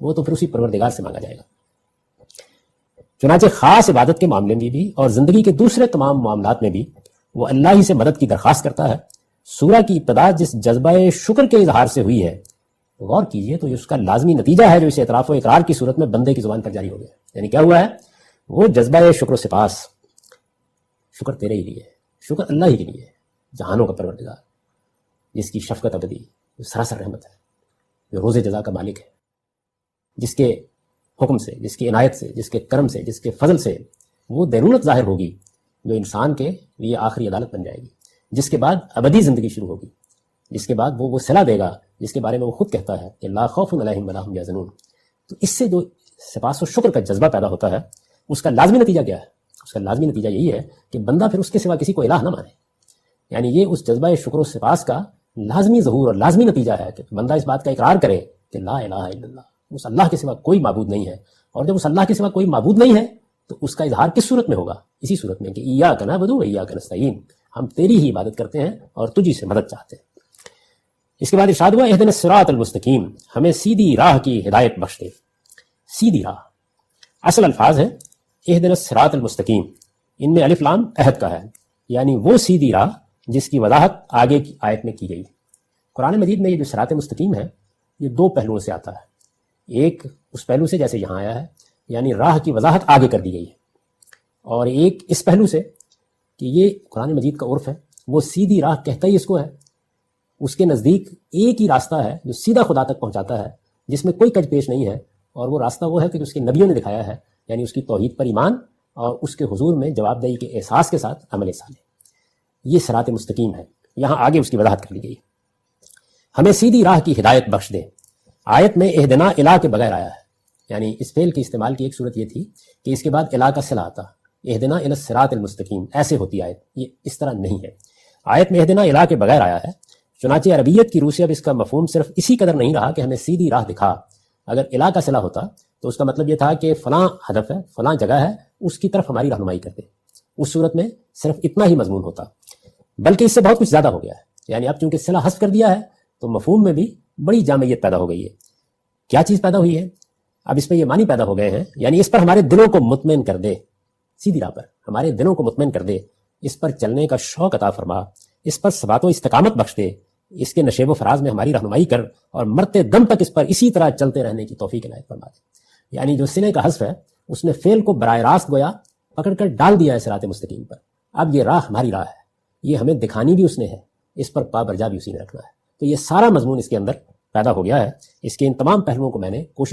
وہ تو پھر اسی پروردگار سے مانگا جائے گا۔ چنانچہ خاص عبادت کے معاملے میں بھی اور زندگی کے دوسرے تمام معاملات میں بھی وہ اللہ ہی سے مدد کی درخواست کرتا ہے۔ سورہ کی ابتدا جس جذبہ شکر کے اظہار سے ہوئی ہے، غور کیجئے تو یہ اس کا لازمی نتیجہ ہے جو اس اعتراف و اقرار کی صورت میں بندے کی زبان پر جاری ہو گیا۔ یعنی کیا ہوا ہے؟ وہ جذبہ شکر و سپاس، شکر تیرے ہی لیے، شکر اللہ ہی کے لیے، جہانوں کا پروردگار، جس کی شفقت ابدی، جو سراسر رحمت ہے، جو روز جزا کا مالک ہے، جس کے حکم سے، جس کی عنایت سے، جس کے کرم سے، جس کے فضل سے وہ دیرونت ظاہر ہوگی جو انسان کے لیے آخری عدالت بن جائے گی، جس کے بعد ابدی زندگی شروع ہوگی، جس کے بعد وہ صلہ دے گا جس کے بارے میں وہ خود کہتا ہے کہ لا خوف علیہم ولا ہم یحزنون۔ تو اس سے جو سپاس و شکر کا جذبہ پیدا ہوتا ہے، اس کا لازمی نتیجہ کیا ہے؟ اس کا لازمی نتیجہ یہی ہے کہ بندہ پھر اس کے سوا کسی کو الہ نہ مانے۔ یعنی یہ اس جذبہ شکر و سپاس کا لازمی ظہور اور لازمی نتیجہ ہے کہ بندہ اس بات کا اقرار کرے کہ لا الہ الا اللہ، اس اللہ کے سوا کوئی معبود نہیں ہے۔ اور جب اس اللہ کے سوا کوئی معبود نہیں ہے تو اس کا اظہار کس صورت میں ہوگا؟ اسی صورت میں کہ ایاک نعبد و ایاک نستعین، ہم تیری ہی عبادت کرتے ہیں اور تجھی سے مدد چاہتے ہیں۔ اس کے بعد ارشاد ہوا اہدنا الصراط المستقیم، ہمیں سیدھی راہ کی ہدایت بخش دے۔ سیدھی راہ اصل الفاظ ہے اہدنا الصراط المستقیم، ان میں الف لام عہد کا ہے، یعنی وہ سیدھی راہ جس کی وضاحت آگے کی آیت میں کی گئی۔ قرآن مجید میں یہ جو صراط مستقیم ہے یہ دو پہلوؤں سے آتا ہے۔ ایک اس پہلو سے جیسے یہاں آیا ہے، یعنی راہ کی وضاحت آگے کر دی گئی ہے، اور ایک اس پہلو سے کہ یہ قرآن مجید کا عرف ہے، وہ سیدھی راہ کہتا ہی اس کو ہے۔ اس کے نزدیک ایک ہی راستہ ہے جو سیدھا خدا تک پہنچاتا ہے، جس میں کوئی کج پیش نہیں ہے، اور وہ راستہ وہ ہے کہ جو اس کے نبیوں نے دکھایا ہے، یعنی اس کی توحید پر ایمان اور اس کے حضور میں جواب دہی کے احساس کے ساتھ عمل صالح۔ یہ صراط مستقیم ہے، یہاں آگے اس کی وضاحت کر لی گئی۔ ہمیں سیدھی راہ کی ہدایت بخش دے۔ آیت میں اہدنا الہ کے بغیر آیا ہے، یعنی اس فعل کے استعمال کی ایک صورت یہ تھی کہ اس کے بعد الہ کا صلہ آتا، اہدنا الی الصراط المستقیم، ایسے ہوتی آیت، یہ اس طرح نہیں ہے۔ آیت میں اہدنا الہ کے بغیر آیا ہے، چنانچہ عربیت کی روح سے اب اس کا مفہوم صرف اسی قدر نہیں رہا کہ ہمیں سیدھی راہ دکھا۔ اگر الہ کا صلہ ہوتا تو اس کا مطلب یہ تھا کہ فلاں ہدف ہے، فلاں جگہ ہے، اس کی طرف ہماری رہنمائی کرتے، اس صورت میں صرف اتنا ہی مضمون ہوتا، بلکہ اس سے بہت کچھ زیادہ ہو گیا ہے۔ یعنی اب چونکہ صلہ حذف کر دیا ہے تو مفہوم میں بھی بڑی جامعیت پیدا ہو گئی ہے۔ کیا چیز پیدا ہوئی ہے؟ اب اس میں یہ معنی پیدا ہو گئے ہیں، یعنی اس پر ہمارے دلوں کو مطمئن کر دے، سیدھی راہ پر ہمارے دلوں کو مطمئن کر دے، اس پر چلنے کا شوق عطا فرما، اس پر ثبات و استقامت بخش دے، اس کے نشیب و فراز میں ہماری رہنمائی کر، اور مرتے دم تک اس پر اسی طرح چلتے رہنے کی توفیق عنایت فرما دے۔ یعنی جو صلے کا حذف ہے اس نے فعل کو براہ راست گویا پکڑ کر ڈال دیا ہے صراط مستقیم پر۔ اب یہ راہ ہماری راہ ہے، یہ ہمیں دکھانی بھی اس نے ہے، اس پر پا برجا بھی اسی نے رکھنا ہے۔ تو یہ سارا مضمون اس کے اندر پیدا ہو گیا ہے۔ اس کے ان تمام پہلوؤں کو میں نے کوشش